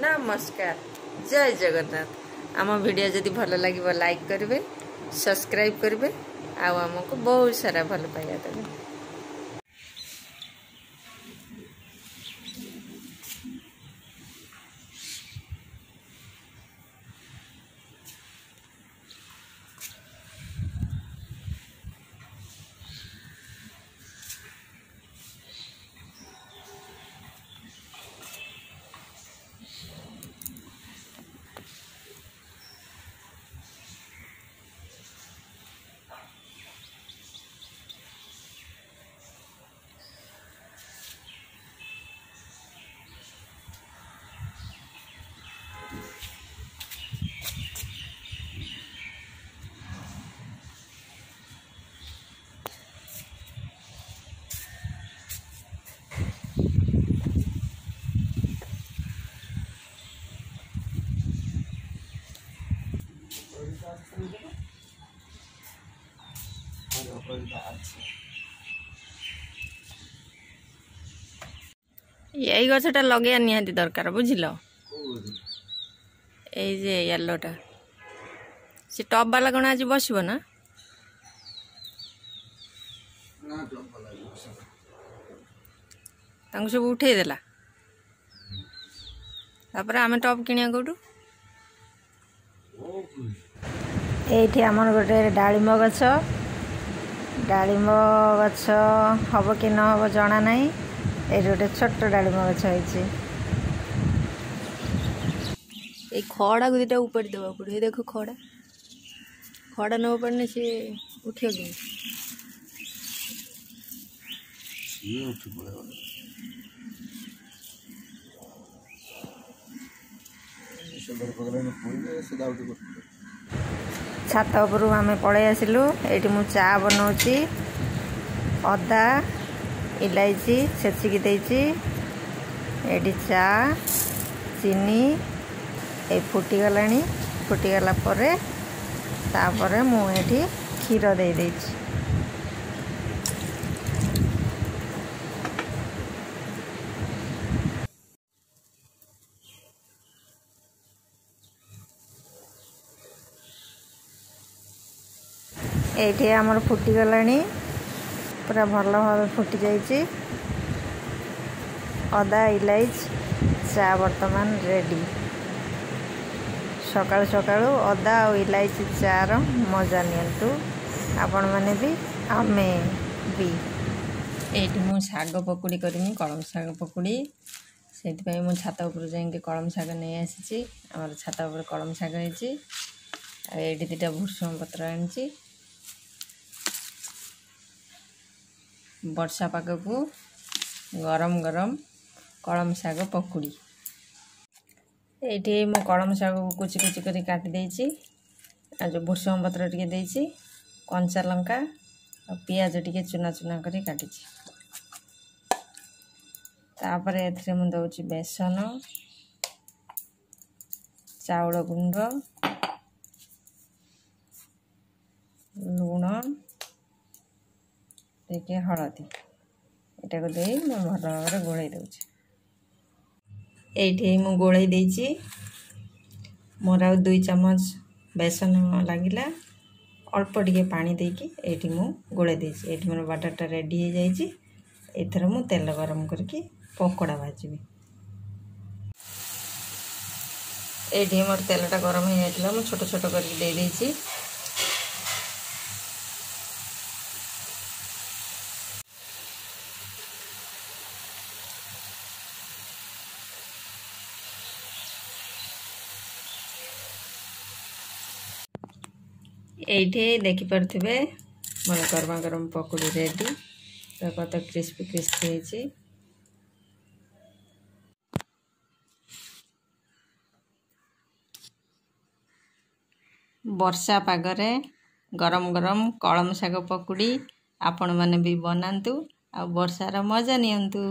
नमस्कार जय जगन्नाथ। आम वीडियो जदि भल लगे लाइक करेंगे, सब्सक्राइब करेंगे, आमको बहुत सारा भल पाइबा देवे। यही गछटा लगे निहाती दरकार बुझिल। ये येलोटा से टॉप वाला कौन आज बस ना सब उठे देला आम टॉप किणिया कौटू ये आमर गोटे डालिम गछ हम कि न हम जना ना। ये गोटे छोट डालिम गछ ये खड़ा को दुटा उपाड़ी देवा पड़े। देख खड़ा न उपाड़ने सी उठ छात उपरू आम पलि आसिलु। ये मु चा बनाऊँगी अदा इलायची छेचिकी देची ये चा चीनी ये फुटीगला फुटीगला तापर मुझे क्षीर दे देची। ये आमर फुटीगला पूरा भल भाव फुटी जाइए। अदा इलायची चा बर्तमान रेडी। सकाळु सकाळु अदा और इलायची चार मजा नियंतु आपण माने भी आमे भी। एठी मु साग पकुड़ी करमी कलम साग पकुड़ी से मु छात उपर जाइए कलम साग नहीं आसी। आम छात उपर कलम साग होती। ये दुटा भूषण पत्र आनी वर्षा पाग को गरम गरम कलम साग पकुड़ी। ये मो कलम साग को कुची कुची कर काटी देची। जो भूषण पत्र टे देची कंचा लंका और पियाज टे चुना चुना कर काटी। तापर ए मु दउची बेसन चाउल गुंड लुण टे हलदी यहाँ को दे भल भाव गोल दूची। ये मु गोल देची मोर आ 2 चम्मच बेसन लगिला अल्प टिके पानी देकी ये मु गोल देची। ये मोर बाटरटा रेडी हो जाइए। एथर मु तेल गरम करके पकोड़ा भाजी। ये मोर तेलटा गरम हो जाता मु छोट छोट करके दे देची। ये देखिपे मोर गरमा गरम पकोड़ी रेडी। कत क्रिस्पी क्रिस्पी है। वर्षा पागरे गरम गरम कलम साग पकुड़ी आपण माने भी बनातु आ वर्षार मजा नियंतु।